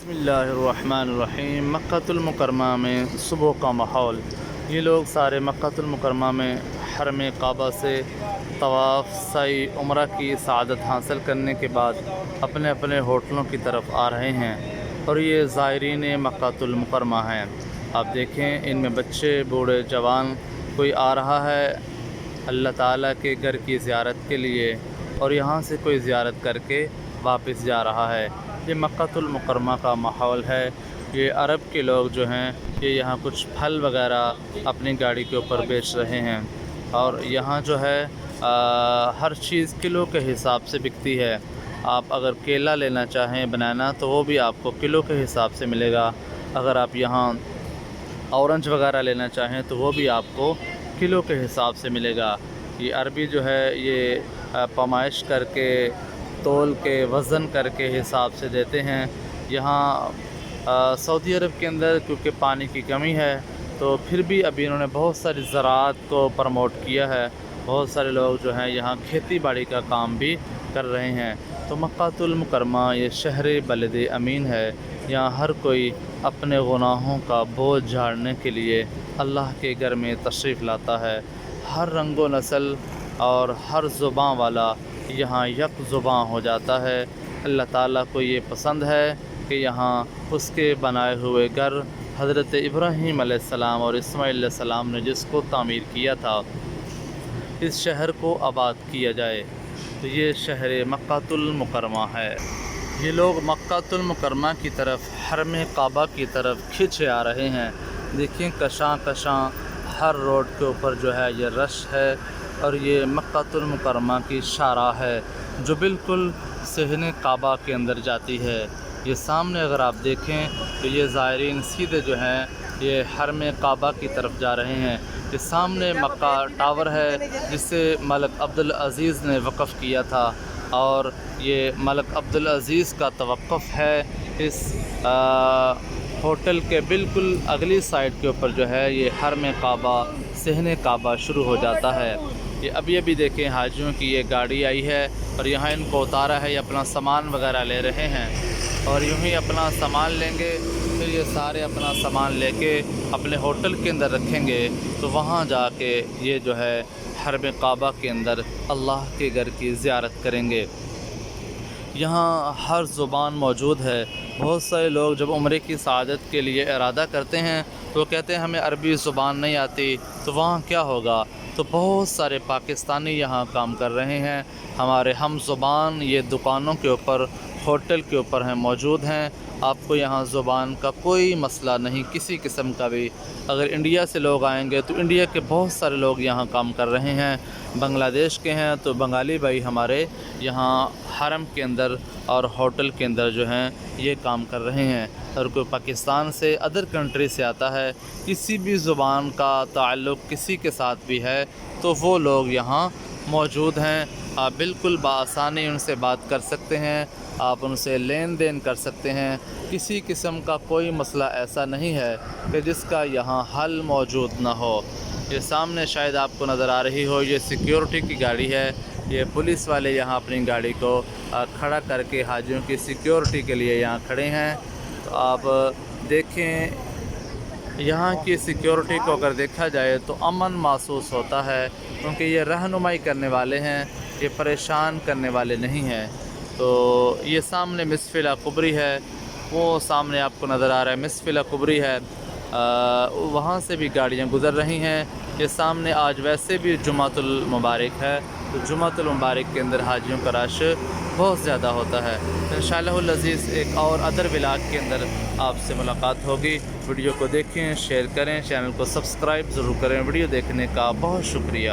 بسم اللہ الرحمن الرحیم۔ مکۃ المکرمہ میں صبح کا ماحول۔ یہ لوگ سارے مکۃ المکرمہ میں حرم کعبہ سے طواف سعی عمرہ کی سعادت حاصل کرنے کے بعد اپنے اپنے ہوٹلوں کی طرف آ رہے ہیں، اور یہ زائرین مکۃ المکرمہ ہیں۔ آپ دیکھیں، ان میں بچے، بوڑھے، جوان، کوئی آ رہا ہے اللہ تعالیٰ کے گھر کی زیارت کے لیے، اور یہاں سے کوئی زیارت کر کے واپس جا رہا ہے۔ یہ مکۃ المکرمہ کا ماحول ہے۔ یہ عرب کے لوگ جو ہیں، یہ یہاں کچھ پھل وغیرہ اپنی گاڑی کے اوپر بیچ رہے ہیں، اور یہاں جو ہے ہر چیز کلو کے حساب سے بکتی ہے۔ آپ اگر کیلا لینا چاہیں، بنانا، تو وہ بھی آپ کو کلو کے حساب سے ملے گا۔ اگر آپ یہاں اورنج وغیرہ لینا چاہیں تو وہ بھی آپ کو کلو کے حساب سے ملے گا۔ یہ عربی جو ہے، یہ پیمائش کر کے، تول کے، وزن کر کے حساب سے دیتے ہیں۔ یہاں سعودی عرب کے اندر کیونکہ پانی کی کمی ہے، تو پھر بھی ابھی انہوں نے بہت ساری زراعت کو پروموٹ کیا ہے۔ بہت سارے لوگ جو ہیں یہاں کھیتی باڑی کا کام بھی کر رہے ہیں۔ تو مکۃ المکرمہ یہ شہر بلد امین ہے۔ یہاں ہر کوئی اپنے گناہوں کا بوجھ جھاڑنے کے لیے اللہ کے گھر میں تشریف لاتا ہے۔ ہر رنگ و نسل اور ہر زباں والا یہاں یک زباں ہو جاتا ہے۔ اللہ تعالیٰ کو یہ پسند ہے کہ یہاں اس کے بنائے ہوئے گھر حضرت ابراہیم علیہ السلام اور اسماعیل علیہ السلام نے جس کو تعمیر کیا تھا، اس شہر کو آباد کیا جائے۔ تو یہ شہر مکۃ المکرمہ ہے۔ یہ لوگ مکۃ المکرمہ کی طرف، حرم کعبہ کی طرف کھنچے آ رہے ہیں۔ دیکھیں، کشاں کشاں ہر روڈ کے اوپر جو ہے یہ رش ہے، اور یہ مکۃ المکرمہ کی شاہراہ ہے جو بالکل صحن کعبہ کے اندر جاتی ہے۔ یہ سامنے اگر آپ دیکھیں تو یہ زائرین سیدھے جو ہیں یہ حرم کعبہ کی طرف جا رہے ہیں۔ یہ سامنے مکہ ٹاور ہے جسے ملک عبدالعزیز نے وقف کیا تھا، اور یہ ملک عبدالعزیز کا توقف ہے اس ہوٹل کے بالکل اگلی سائڈ کے اوپر جو ہے یہ حرم کعبہ، صحن کعبہ شروع ہو جاتا ہے۔ یہ ابھی دیکھیں، حاجیوں کی یہ گاڑی آئی ہے اور یہاں ان کو اتارا ہے۔ یہ اپنا سامان وغیرہ لے رہے ہیں، اور یوں ہی اپنا سامان لیں گے، پھر یہ سارے اپنا سامان لے کے اپنے ہوٹل کے اندر رکھیں گے، تو وہاں جا کے یہ جو ہے حرم کعبہ کے اندر اللہ کے گھر کی زیارت کریں گے۔ یہاں ہر زبان موجود ہے۔ بہت سارے لوگ جب عمرے کی سعادت کے لیے ارادہ کرتے ہیں تو وہ کہتے ہیں ہمیں عربی زبان نہیں آتی، تو وہاں کیا ہوگا؟ تو بہت سارے پاکستانی یہاں کام کر رہے ہیں، ہمارے ہم زبان یہ دکانوں کے اوپر، ہوٹل کے اوپر ہیں، موجود ہیں۔ آپ کو یہاں زبان کا کوئی مسئلہ نہیں، کسی قسم کا بھی۔ اگر انڈیا سے لوگ آئیں گے تو انڈیا کے بہت سارے لوگ یہاں کام کر رہے ہیں۔ بنگلہ دیش کے ہیں تو بنگالی بھائی ہمارے یہاں حرم کے اندر اور ہوٹل کے اندر جو ہیں یہ کام کر رہے ہیں۔ اور کوئی پاکستان سے، ادر کنٹری سے آتا ہے، کسی بھی زبان کا تعلق کسی کے ساتھ بھی ہے، تو وہ لوگ یہاں موجود ہیں۔ آپ بالکل بآسانی ان سے بات کر سکتے ہیں، آپ ان سے لین دین کر سکتے ہیں۔ کسی قسم کا کوئی مسئلہ ایسا نہیں ہے کہ جس کا یہاں حل موجود نہ ہو۔ یہ سامنے شاید آپ کو نظر آ رہی ہو، یہ سیکیورٹی کی گاڑی ہے۔ یہ پولیس والے یہاں اپنی گاڑی کو کھڑا کر کے حاجیوں کی سیکیورٹی کے لیے یہاں کھڑے ہیں۔ تو آپ دیکھیں، یہاں کی سیکیورٹی کو اگر دیکھا جائے تو امن محسوس ہوتا ہے، کیونکہ یہ رہنمائی کرنے والے ہیں، یہ پریشان کرنے والے نہیں ہیں۔ تو یہ سامنے مسفلہ کبری ہے، وہ سامنے آپ کو نظر آ رہا ہے مسفلہ کبری ہے، وہاں سے بھی گاڑیاں گزر رہی ہیں۔ یہ سامنے آج ویسے بھی جمعۃ المبارک ہے، تو جمعۃ المبارک کے اندر حاجیوں کا رش بہت زیادہ ہوتا ہے۔ انشاءاللہ العزیز ایک اور ادر ولاگ کے اندر آپ سے ملاقات ہوگی۔ ویڈیو کو دیکھیں، شیئر کریں، چینل کو سبسکرائب ضرور کریں۔ ویڈیو دیکھنے کا بہت شکریہ۔